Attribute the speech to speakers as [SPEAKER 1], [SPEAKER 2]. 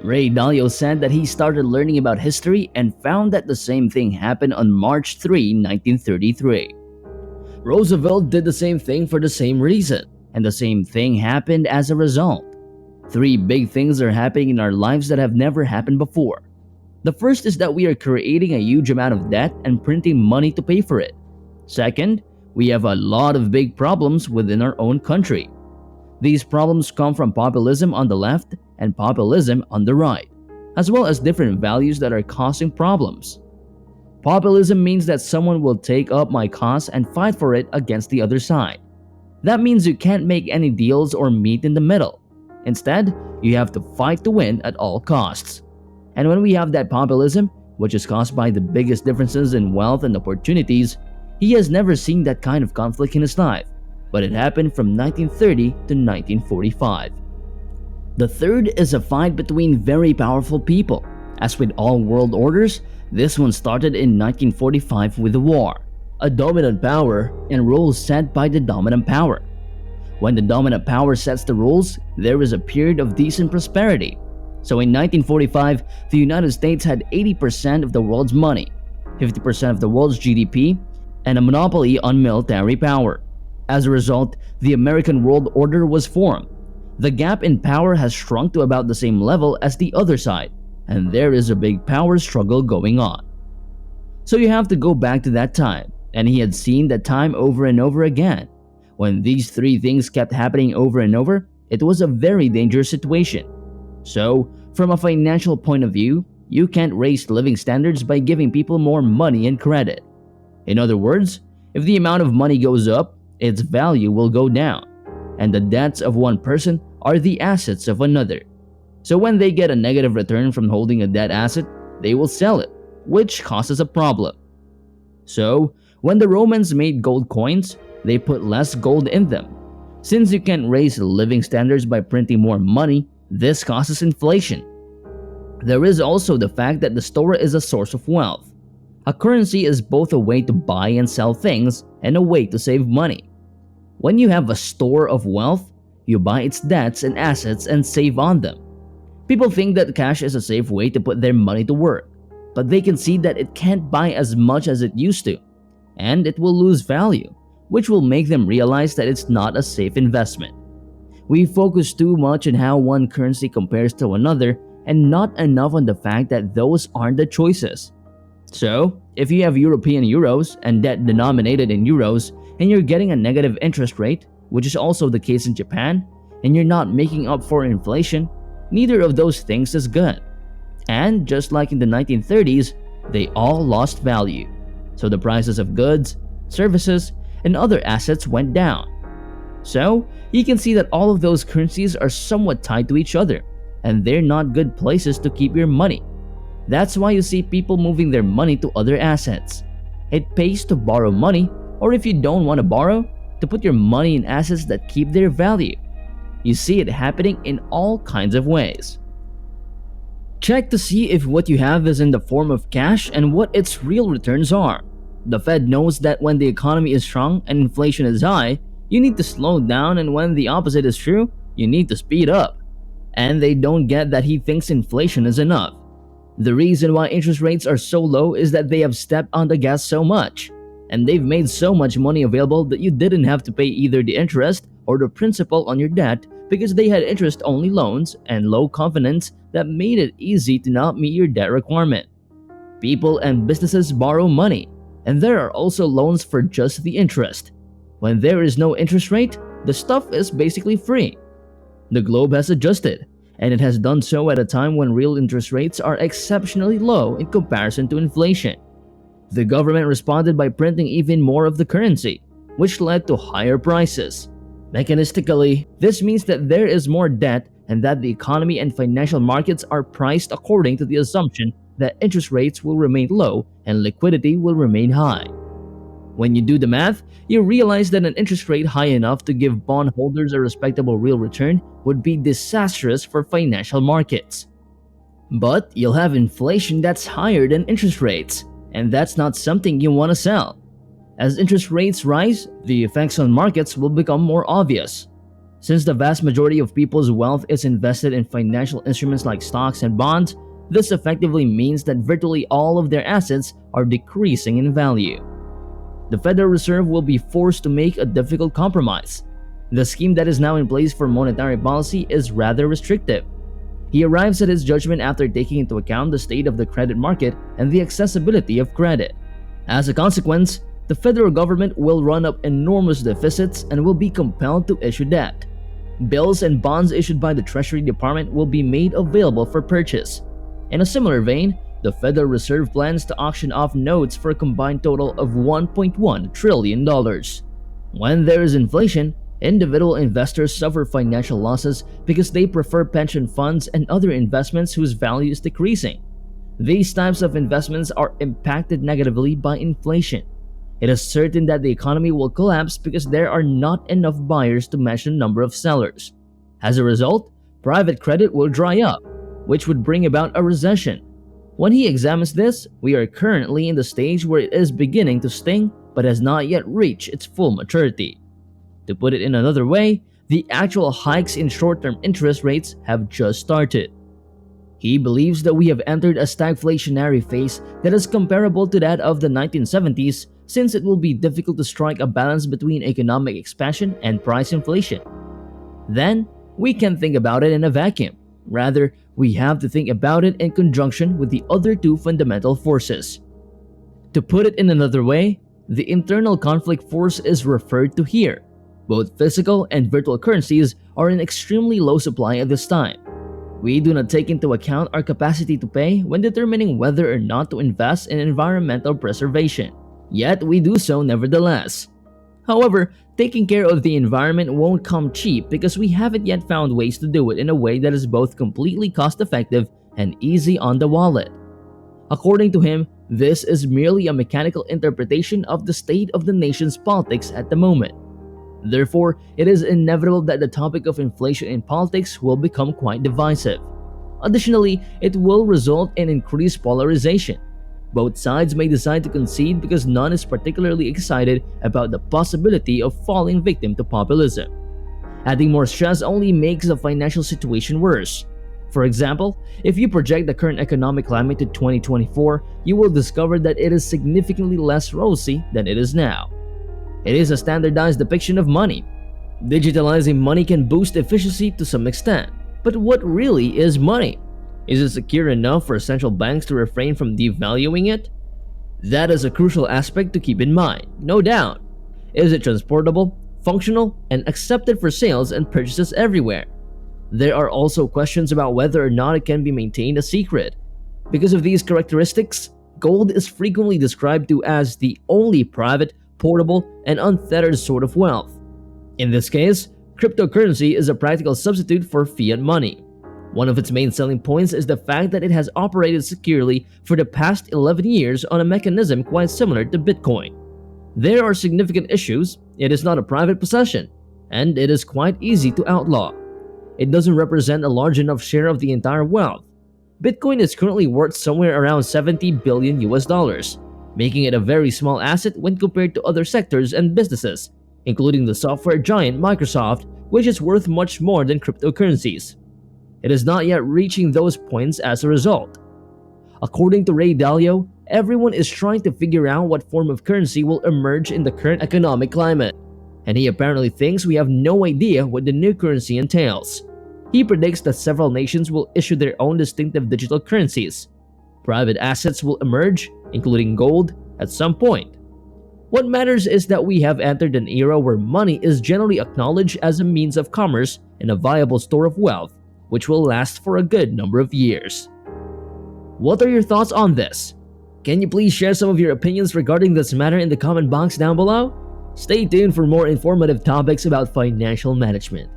[SPEAKER 1] Ray Dalio said that he started learning about history and found that the same thing happened on March 3, 1933. Roosevelt did the same thing for the same reason, and the same thing happened as a result. Three big things are happening in our lives that have never happened before. The first is that we are creating a huge amount of debt and printing money to pay for it. Second, we have a lot of big problems within our own country. These problems come from populism on the left and populism on the right, as well as different values that are causing problems. Populism means that someone will take up my cause and fight for it against the other side. That means you can't make any deals or meet in the middle. Instead, you have to fight to win at all costs. And when we have that populism, which is caused by the biggest differences in wealth and opportunities, he has never seen that kind of conflict in his life, but it happened from 1930 to 1945. The third is a fight between very powerful people. As with all world orders, this one started in 1945 with the war, a dominant power and rules set by the dominant power. When the dominant power sets the rules, there is a period of decent prosperity. So in 1945, the United States had 80% of the world's money, 50% of the world's GDP, and a monopoly on military power. As a result, the American world order was formed. The gap in power has shrunk to about the same level as the other side, and there is a big power struggle going on. So you have to go back to that time, and he had seen that time over and over again. When these three things kept happening over and over, it was a very dangerous situation. So, from a financial point of view, you can't raise living standards by giving people more money and credit. In other words, if the amount of money goes up, its value will go down, and the debts of one person are the assets of another. So when they get a negative return from holding a debt asset, they will sell it, which causes a problem. So, when the Romans made gold coins, they put less gold in them. Since you can't raise living standards by printing more money, this causes inflation. There is also the fact that the store is a source of wealth. A currency is both a way to buy and sell things and a way to save money. When you have a store of wealth, you buy its debts and assets and save on them. People think that cash is a safe way to put their money to work, but they can see that it can't buy as much as it used to, and it will lose value, which will make them realize that it's not a safe investment. We focus too much on how one currency compares to another and not enough on the fact that those aren't the choices. So, if you have European euros and debt denominated in euros and you're getting a negative interest rate, which is also the case in Japan, and you're not making up for inflation, neither of those things is good. And just like in the 1930s, they all lost value. So the prices of goods, services, and other assets went down. So, you can see that all of those currencies are somewhat tied to each other, and they're not good places to keep your money. That's why you see people moving their money to other assets. It pays to borrow money, or if you don't want to borrow, to put your money in assets that keep their value. You see it happening in all kinds of ways. Check to see if what you have is in the form of cash and what its real returns are. The Fed knows that when the economy is strong and inflation is high, you need to slow down, and when the opposite is true, you need to speed up. And they don't get that he thinks inflation is enough. The reason why interest rates are so low is that they have stepped on the gas so much, and they've made so much money available that you didn't have to pay either the interest or the principal on your debt because they had interest-only loans and low covenants that made it easy to not meet your debt requirement. People and businesses borrow money, and there are also loans for just the interest. When there is no interest rate, the stuff is basically free. The globe has adjusted, and it has done so at a time when real interest rates are exceptionally low in comparison to inflation. The government responded by printing even more of the currency, which led to higher prices. Mechanistically, this means that there is more debt and that the economy and financial markets are priced according to the assumption that interest rates will remain low and liquidity will remain high. When you do the math, you realize that an interest rate high enough to give bondholders a respectable real return would be disastrous for financial markets. But you'll have inflation that's higher than interest rates, and that's not something you want to sell. As interest rates rise, the effects on markets will become more obvious. Since the vast majority of people's wealth is invested in financial instruments like stocks and bonds, this effectively means that virtually all of their assets are decreasing in value. The Federal Reserve will be forced to make a difficult compromise. The scheme that is now in place for monetary policy is rather restrictive. He arrives at his judgment after taking into account the state of the credit market and the accessibility of credit. As a consequence, the federal government will run up enormous deficits and will be compelled to issue debt. Bills and bonds issued by the Treasury Department will be made available for purchase. In a similar vein, the Federal Reserve plans to auction off notes for a combined total of $1.1 trillion. When there is inflation, individual investors suffer financial losses because they prefer pension funds and other investments whose value is decreasing. These types of investments are impacted negatively by inflation. It is certain that the economy will collapse because there are not enough buyers to match the number of sellers. As a result, private credit will dry up, which would bring about a recession. When he examines this, we are currently in the stage where it is beginning to sting but has not yet reached its full maturity. To put it in another way, the actual hikes in short-term interest rates have just started. He believes that we have entered a stagflationary phase that is comparable to that of the 1970s, since it will be difficult to strike a balance between economic expansion and price inflation. Then, we can think about it in a vacuum. Rather, we have to think about it in conjunction with the other two fundamental forces. To put it in another way, the internal conflict force is referred to here. Both physical and virtual currencies are in extremely low supply at this time. We do not take into account our capacity to pay when determining whether or not to invest in environmental preservation. Yet we do so nevertheless. However, taking care of the environment won't come cheap because we haven't yet found ways to do it in a way that is both completely cost-effective and easy on the wallet. According to him, this is merely a mechanical interpretation of the state of the nation's politics at the moment. Therefore, it is inevitable that the topic of inflation in politics will become quite divisive. Additionally, it will result in increased polarization. Both sides may decide to concede because none is particularly excited about the possibility of falling victim to populism. Adding more stress only makes the financial situation worse. For example, if you project the current economic climate to 2024, you will discover that it is significantly less rosy than it is now. It is a standardized depiction of money. Digitalizing money can boost efficiency to some extent, but what really is money? Is it secure enough for central banks to refrain from devaluing it? That is a crucial aspect to keep in mind, no doubt. Is it transportable, functional, and accepted for sales and purchases everywhere? There are also questions about whether or not it can be maintained a secret. Because of these characteristics, gold is frequently described to as the only private, portable, and unfettered sort of wealth. In this case, cryptocurrency is a practical substitute for fiat money. One of its main selling points is the fact that it has operated securely for the past 11 years on a mechanism quite similar to Bitcoin. There are significant issues. It is not a private possession, and it is quite easy to outlaw. It doesn't represent a large enough share of the entire wealth. Bitcoin is currently worth somewhere around $70 billion US, making it a very small asset when compared to other sectors and businesses, including the software giant Microsoft, which is worth much more than cryptocurrencies. It is not yet reaching those points as a result. According to Ray Dalio, everyone is trying to figure out what form of currency will emerge in the current economic climate, and he apparently thinks we have no idea what the new currency entails. He predicts that several nations will issue their own distinctive digital currencies. Private assets will emerge, including gold, at some point. What matters is that we have entered an era where money is generally acknowledged as a means of commerce and a viable store of wealth, which will last for a good number of years. What are your thoughts on this? Can you please share some of your opinions regarding this matter in the comment box down below? Stay tuned for more informative topics about financial management.